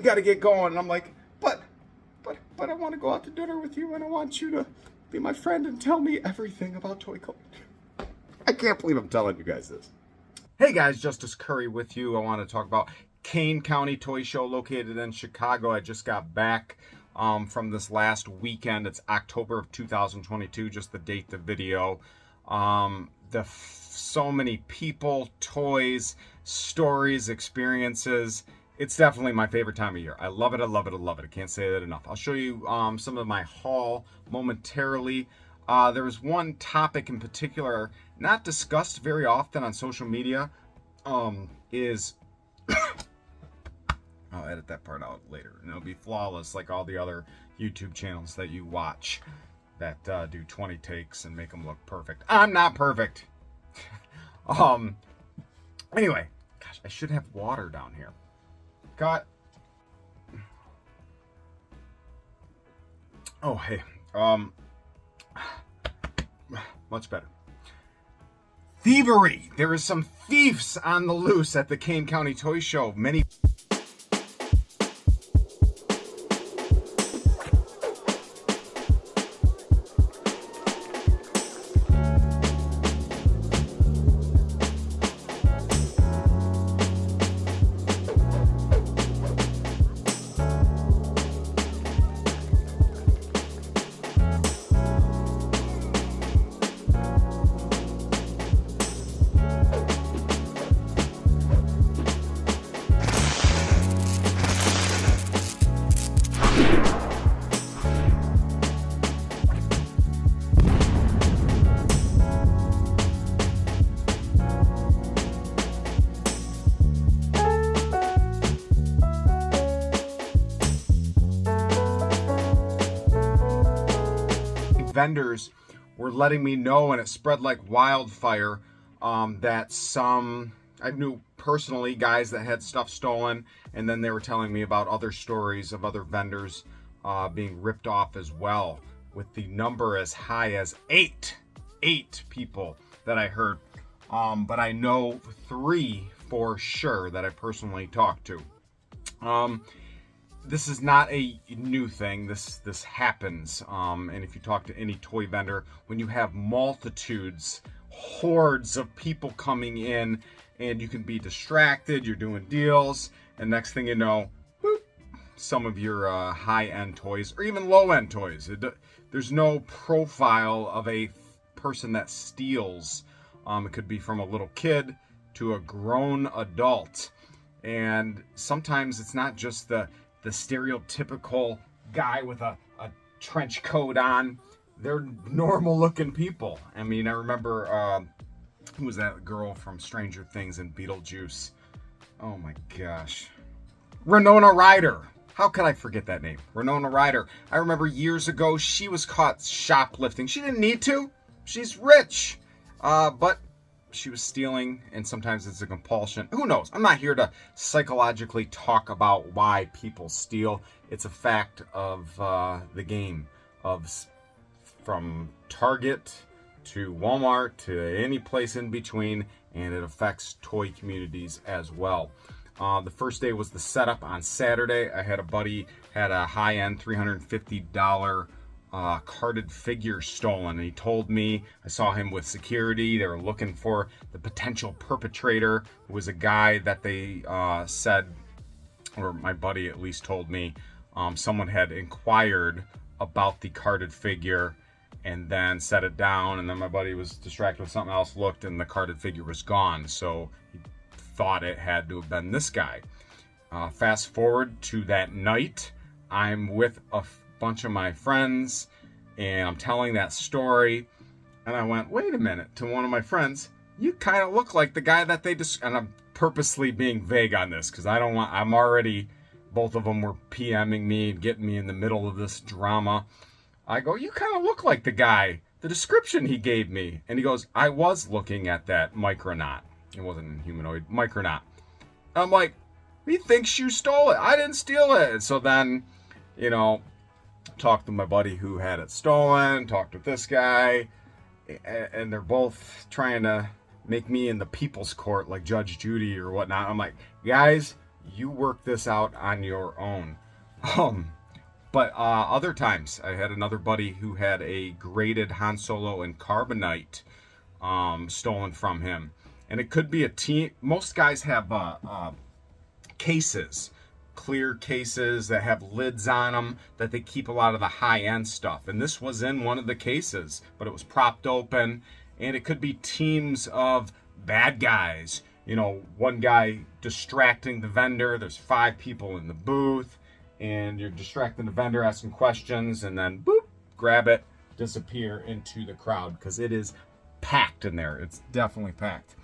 got to get going. And I'm like, but I want to go out to dinner with you, and I want you to be my friend and tell me everything about Toy Coat. I can't believe I'm telling you guys this. Hey guys, Justice Curry with you. I want to talk about Kane County Toy Show located in Chicago. I just got back from this last weekend. It's October of 2022, just the date, the video. So many people, toys, stories, experiences. It's definitely my favorite time of year. I love it, I love it, I love it. I can't say that enough. I'll show you some of my haul momentarily. There was one topic in particular, not discussed very often on social media, is... I'll edit that part out later, and it'll be flawless like all the other YouTube channels that you watch that do 20 takes and make them look perfect. I'm not perfect. Anyway, gosh, I should have water down here. Got. Oh, hey. Much better. Thievery. There is some thieves on the loose at the Kane County Toy Show. Many. Vendors were letting me know, and it spread like wildfire, that some, I knew personally guys that had stuff stolen, and then they were telling me about other stories of other vendors being ripped off as well, with the number as high as eight people that I heard, but I know 3 for sure that I personally talked to. This is not a new thing. This happens, and if you talk to any toy vendor, when you have multitudes, hordes of people coming in, and you can be distracted, you're doing deals, and next thing you know, boop, some of your high-end toys, or even low-end toys. There's no profile of a person that steals. It could be from a little kid to a grown adult, and sometimes it's not just the stereotypical guy with a trench coat on. They're normal looking people. I mean, I remember, who was that girl from Stranger Things and Beetlejuice? Oh my gosh. Winona Ryder. How could I forget that name? Winona Ryder. I remember years ago, she was caught shoplifting. She didn't need to. She's rich. But she was stealing, and sometimes it's a compulsion. Who knows? I'm not here to psychologically talk about why people steal. It's a fact of the game, from Target to Walmart to any place in between, and it affects toy communities as well. The first day was the setup on Saturday. I had a buddy had a high-end $350 carded figure stolen, and he told me, I saw him with security, they were looking for the potential perpetrator, who was a guy that they said, or my buddy at least told me, someone had inquired about the carded figure and then set it down, and then my buddy was distracted with something else, looked, and the carded figure was gone, so he thought it had to have been this guy. Fast forward to that night, I'm with a bunch of my friends, and I'm telling that story, and I went, wait a minute, to one of my friends, you kind of look like the guy that they and I'm purposely being vague on this, because I don't want, I'm already, both of them were PMing me and getting me in the middle of this drama. I go, you kind of look like the guy, the description he gave me, and he goes, I was looking at that Micronaut. It wasn't a humanoid, Micronaut. I'm like, he thinks you stole it. I didn't steal it. So then, you know, talked to my buddy who had it stolen, talked with this guy, and they're both trying to make me in the people's court like Judge Judy or whatnot. I'm like, guys, you work this out on your own. But other times, I had another buddy who had a graded Han Solo and carbonite stolen from him. And it could be a team. Most guys have cases, clear cases that have lids on them that they keep a lot of the high-end stuff. And this was in one of the cases, but it was propped open. And it could be teams of bad guys. You know, one guy distracting the vendor. There's 5 people in the booth, and you're distracting the vendor, asking questions, and then boop, grab it, disappear into the crowd, because it is packed in there. It's definitely packed.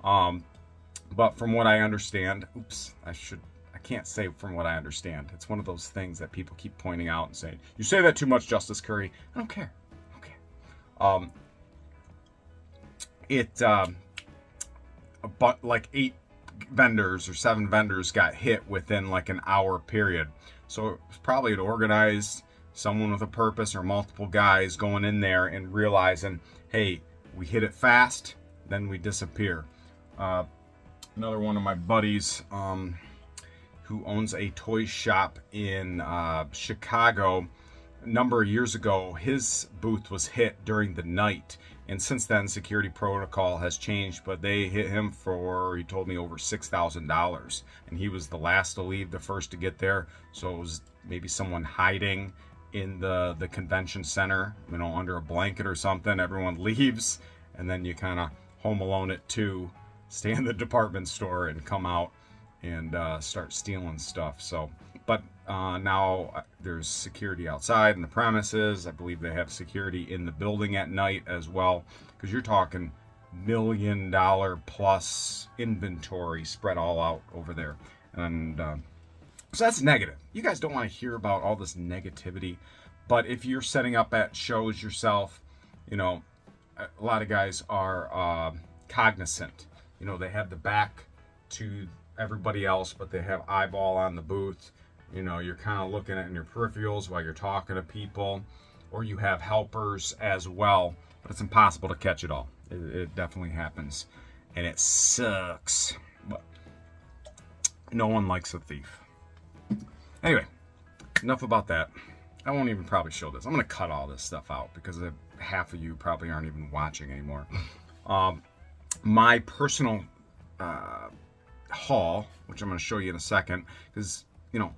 But from what I understand, I can't say from what I understand. It's one of those things that people keep pointing out and saying, you say that too much, Justice Curry. I don't care. Okay. But like 8 vendors or 7 vendors got hit within like an hour period. So it was probably an organized, someone with a purpose, or multiple guys going in there and realizing, hey, we hit it fast, then we disappear. Another one of my buddies who owns a toy shop in Chicago, a number of years ago, his booth was hit during the night. And since then, security protocol has changed, but they hit him for, he told me, over $6,000. And he was the last to leave, the first to get there. So it was maybe someone hiding in the convention center, you know, under a blanket or something. Everyone leaves, and then you kind of home alone it too, stay in the department store and come out and start stealing stuff. So, but now there's security outside in the premises. I believe they have security in the building at night as well, because you're talking $1 million plus inventory spread all out over there. And so that's negative. You guys don't want to hear about all this negativity, but if you're setting up at shows yourself, you know, a lot of guys are cognizant. You know, they have the back to everybody else, but they have eyeball on the booth. You know, you're kind of looking at in your peripherals while you're talking to people, or you have helpers as well, but it's impossible to catch it all. It definitely happens, and it sucks, but no one likes a thief. Anyway, enough about that. I won't even probably show this. I'm going to cut all this stuff out because half of you probably aren't even watching anymore. My personal haul, which I'm going to show you in a second, because, you know,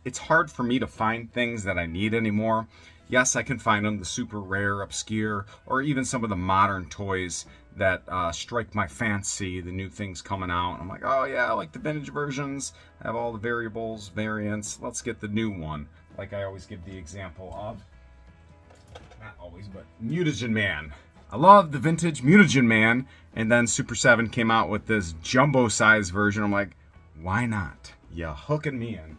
it's hard for me to find things that I need anymore. Yes, I can find them, the super rare, obscure, or even some of the modern toys that strike my fancy, the new things coming out. I'm like, oh yeah, I like the vintage versions, have all the variables, variants. Let's get the new one. Like I always give the example of, not always, but Mutagen Man. I love the vintage Mutagen Man, and then Super 7 came out with this jumbo size version. I'm like, why not? You're hooking me in.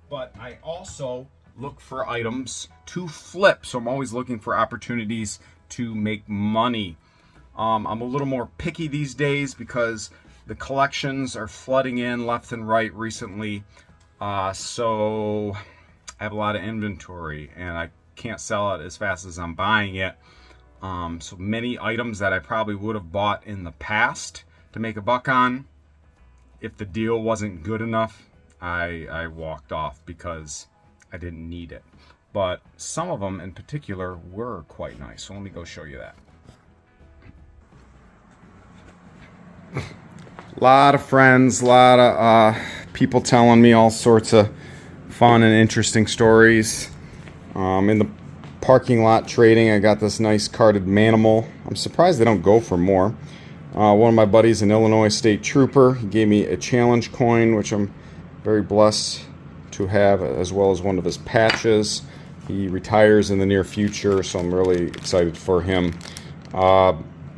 But I also look for items to flip, so I'm always looking for opportunities to make money. I'm a little more picky these days because the collections are flooding in left and right recently, so I have a lot of inventory and I can't sell it as fast as I'm buying it. So many items that I probably would have bought in the past to make a buck on, if the deal wasn't good enough, I walked off because I didn't need it. But some of them in particular were quite nice. So let me go show you that. A lot of friends, a lot of people telling me all sorts of fun and interesting stories. In the parking lot trading, I got this nice carded Manimal. I'm surprised they don't go for more. One of my buddies, an Illinois State Trooper, he gave me a challenge coin, which I'm very blessed to have, as well as one of his patches. He retires in the near future, so I'm really excited for him.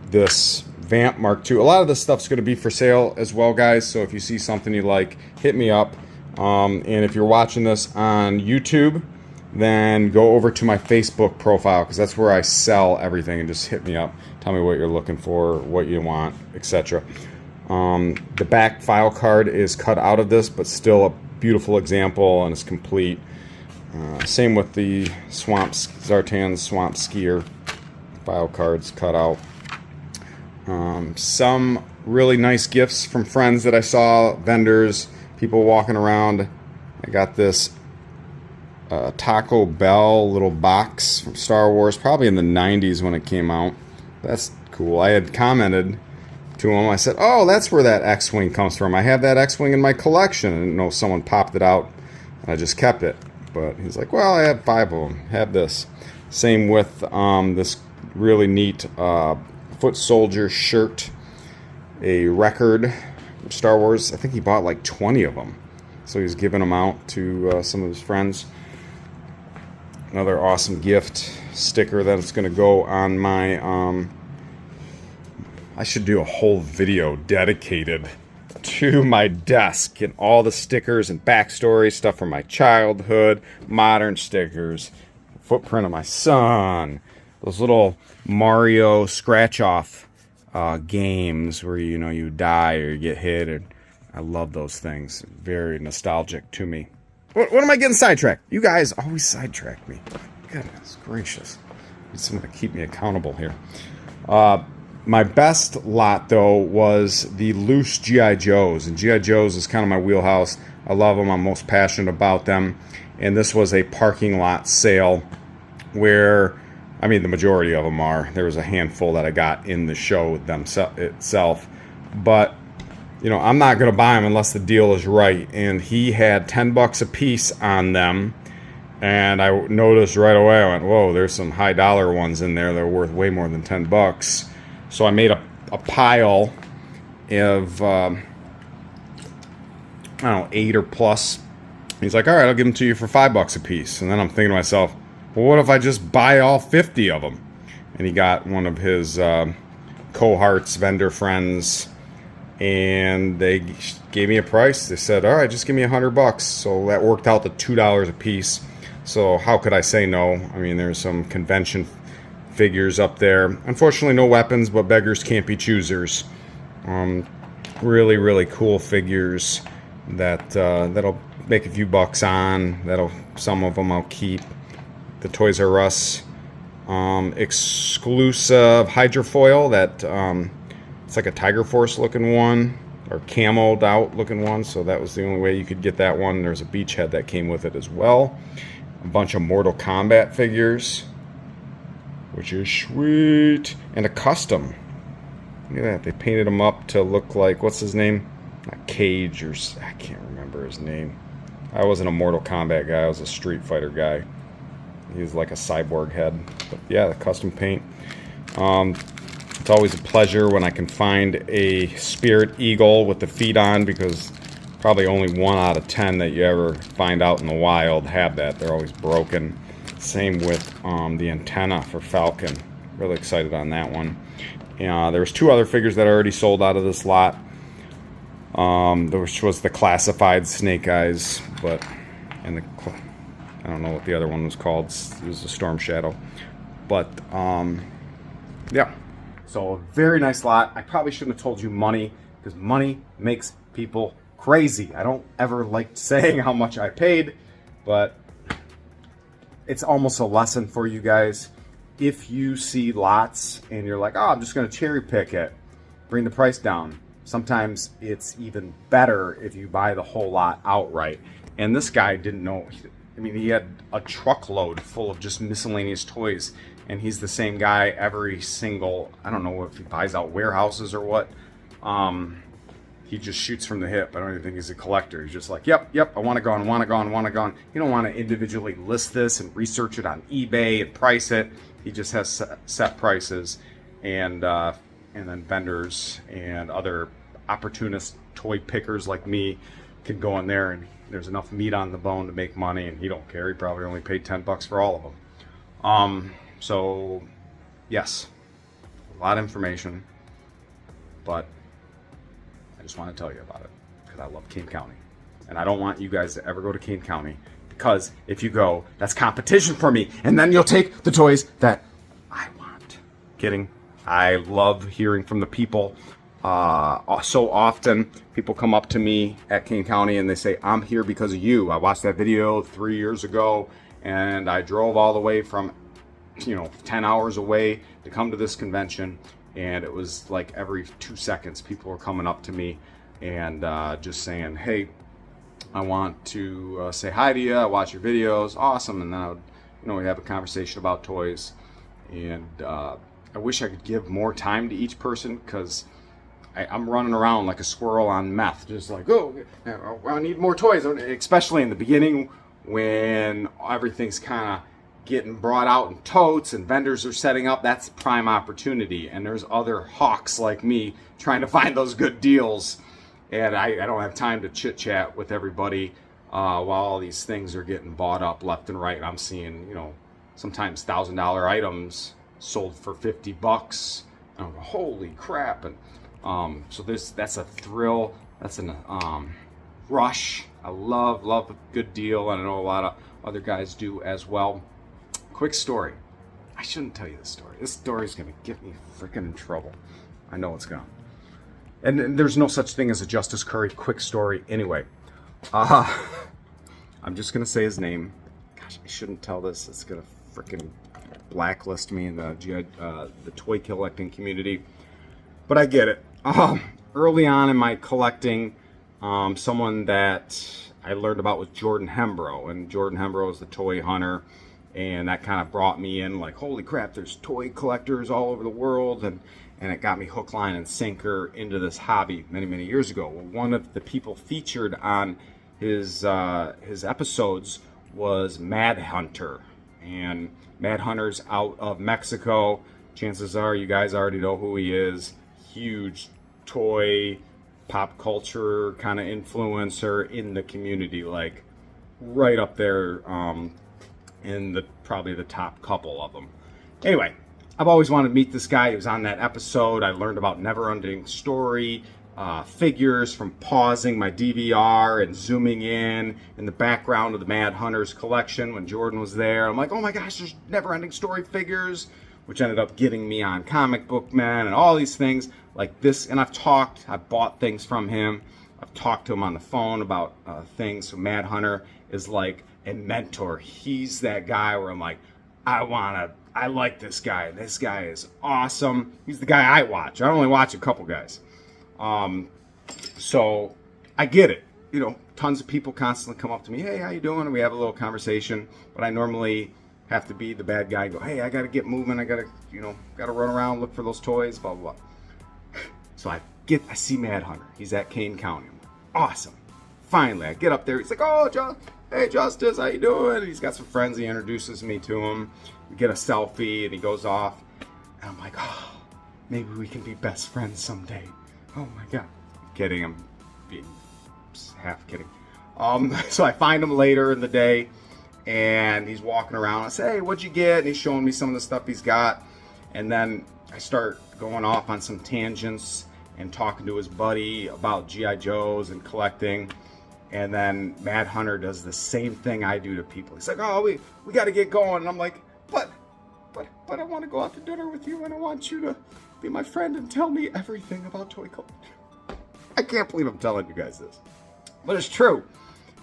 This Vamp Mark II. A lot of this stuff's going to be for sale as well, guys, so if you see something you like, hit me up. And if you're watching this on YouTube, then go over to my Facebook profile, because that's where I sell everything, and just hit me up. Tell me what you're looking for, what you want, etc. The back file card is cut out of this, but still a beautiful example, and it's complete. Same with the Zartan Swamp Skier file cards cut out. Some really nice gifts from friends that I saw, vendors, people walking around. I got this Taco Bell little box from Star Wars, probably in the 90s when it came out. That's cool. I had commented to him. I said, oh, that's where that X-Wing comes from. I have that X-Wing in my collection. I didn't know someone popped it out, and I just kept it. But he's like, well, I have 5 of them. Have this. Same with this really neat foot soldier shirt, a record from Star Wars. I think he bought like 20 of them. So he's giving them out to some of his friends. Another awesome gift sticker that's going to go on my... I should do a whole video dedicated to my desk and all the stickers and backstory stuff from my childhood, modern stickers, footprint of my son, those little Mario scratch-off games where you die or you get hit. And I love those things. Very nostalgic to me. What am I getting sidetracked? You guys always sidetrack me. Goodness gracious. Need someone to keep me accountable here. My best lot, though, was the loose G.I. Joes. And G.I. Joes is kind of my wheelhouse. I love them. I'm most passionate about them. And this was a parking lot sale where, I mean, the majority of them are. There was a handful that I got in the show itself. But, I'm not going to buy them unless the deal is right. And he had $10 a piece on them. And I noticed right away, I went, whoa, there's some high dollar ones in there that are worth way more than $10. So I made a pile of, I don't know, 8 or plus. He's like, all right, I'll give them to you for $5 a piece. And then I'm thinking to myself, well, what if I just buy all 50 of them? And he got one of his cohorts, vendor friends, and they gave me a price. They said, all right, just give me $100. So that worked out to $2 a piece. So how could I say no? I mean, there's some convention figures up there. Unfortunately, no weapons, but beggars can't be choosers. Really, really cool figures that that'll make a few bucks on. Some of them I'll keep. The Toys R Us exclusive hydrofoil that it's like a Tiger Force looking one, or camoed out looking one. So that was the only way you could get that one. There's a beachhead that came with it as well. A bunch of Mortal Kombat figures, which is sweet, and a custom. Look at that. They painted him up to look like, what's his name? Not Cage, or I can't remember his name. I wasn't a Mortal Kombat guy. I was a Street Fighter guy. He was like a cyborg head. But yeah, the custom paint. It's always a pleasure when I can find a Spirit Eagle with the feet on, because probably only 1 out of 10 that you ever find out in the wild have that. They're always broken. Same with the antenna for Falcon. Really excited on that one. There's 2 other figures that are already sold out of this lot. Which was the classified Snake Eyes, I don't know what the other one was called. It was a Storm Shadow. But yeah. So a very nice lot. I probably shouldn't have told you money, because money makes people crazy. I don't ever like saying how much I paid, but it's almost a lesson for you guys. If you see lots and you're like, oh, I'm just going to cherry pick it, bring the price down. Sometimes it's even better if you buy the whole lot outright. And this guy didn't know. I mean, he had a truckload full of just miscellaneous toys. And he's the same guy every single, I don't know if he buys out warehouses or what. He just shoots from the hip. I don't even think he's a collector. He's just like, yep, I want it gone, want it gone, want it gone. You don't want to individually list this and research it on eBay and price it. He just has set prices, and then vendors and other opportunist toy pickers like me can go in there, and there's enough meat on the bone to make money, and he don't care. He probably only paid $10 for all of them. So yes, a lot of information, but I just want to tell you about it because I love Kane County, and I don't want you guys to ever go to Kane County, because if you go, that's competition for me, and then you'll take the toys that I want. Kidding. I love hearing from the people. So often people come up to me at Kane County and they say, I'm here because of you. I watched that video 3 years ago, and I drove all the way from 10 hours away to come to this convention, and it was like every 2 seconds people were coming up to me and just saying, hey, I want to say hi to you. I watch your videos, awesome, and then I would, we have a conversation about toys. And I wish I could give more time to each person, because I'm running around like a squirrel on meth, just like, oh, I need more toys, especially in the beginning when everything's kind of getting brought out in totes and vendors are setting up. That's prime opportunity, and there's other hawks like me trying to find those good deals, and I don't have time to chit chat with everybody while all these things are getting bought up left and right. I'm seeing, sometimes $1,000 items sold for $50. I'm like, holy crap! And so that's a thrill. That's an rush. I love a good deal, and I know a lot of other guys do as well. Quick story. I shouldn't tell you this story. This story is going to get me freaking in trouble. I know it's going. And there's no such thing as a Justice Curry quick story anyway. I'm just going to say his name. Gosh, I shouldn't tell this. It's going to freaking blacklist me in the toy collecting community. But I get it. Early on in my collecting, someone that I learned about was Jordan Hembrough. And Jordan Hembrough is the toy hunter. And that kind of brought me in, like, holy crap, there's toy collectors all over the world. And it got me hook, line, and sinker into this hobby many, many years ago. Well, one of the people featured on his episodes was Mad Hunter. And Mad Hunter's out of Mexico. Chances are you guys already know who he is. Huge toy, pop culture kind of influencer in the community. Like, right up there in probably the top couple of them. Anyway, I've always wanted to meet this guy. He was on that episode. I learned about Never Ending Story figures from pausing my DVR and zooming in the background of the Mad Hunters collection when Jordan was there. I'm like, oh my gosh, there's Never Ending Story figures, which ended up getting me on Comic Book Man and all these things like this. And I've bought things from him. I've talked to him on the phone about things. So Mad Hunter is like a mentor. He's that guy where I'm like, I like this guy. This guy is awesome. He's the guy I watch. I only watch a couple guys. So I get it. Tons of people constantly come up to me, hey, how you doing? And we have a little conversation, but I normally have to be the bad guy and go, hey, I got to get moving. I got to run around, look for those toys, blah, blah, blah. So I see Mad Hunter. He's at Kane County. I'm like, awesome. Finally, I get up there. He's like, oh, hey, Justice, how you doing? And he's got some friends. He introduces me to him. We get a selfie, and he goes off. And I'm like, oh, maybe we can be best friends someday. Oh, my God. Kidding. I'm being half kidding. So I find him later in the day, and he's walking around. I say, hey, what'd you get? And he's showing me some of the stuff he's got. And then I start going off on some tangents and talking to his buddy about G.I. Joes and collecting. And then Mad Hunter does the same thing I do to people. He's like, oh, we got to get going. And I'm like, but I want to go out to dinner with you, and I want you to be my friend and tell me everything about toy collecting. I can't believe I'm telling you guys this, but it's true.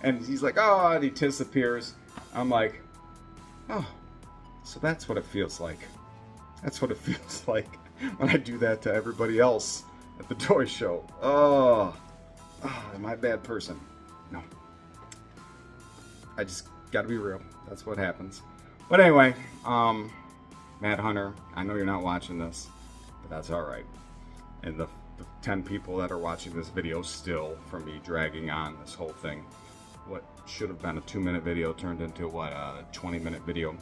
And he's like, oh, and he disappears. I'm like, oh, so that's what it feels like. That's what it feels like when I do that to everybody else at the toy show. Oh, am I a bad person? No. I just gotta be real. That's what happens. But anyway, Mad Hunter, I know you're not watching this, but that's alright. And the 10 people that are watching this video still, for me dragging on this whole thing, what should have been a 2-minute video turned into a 20-minute video.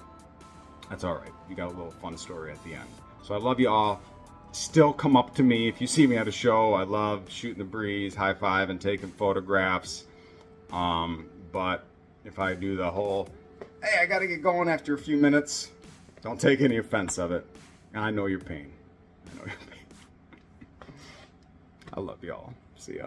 That's alright. You got a little fun story at the end. So I love you all. Still come up to me if you see me at a show. I love shooting the breeze, high-five, and taking photographs. But if I do the whole, hey, I gotta get going after a few minutes, don't take any offense of it. I know your pain. I love y'all. See ya.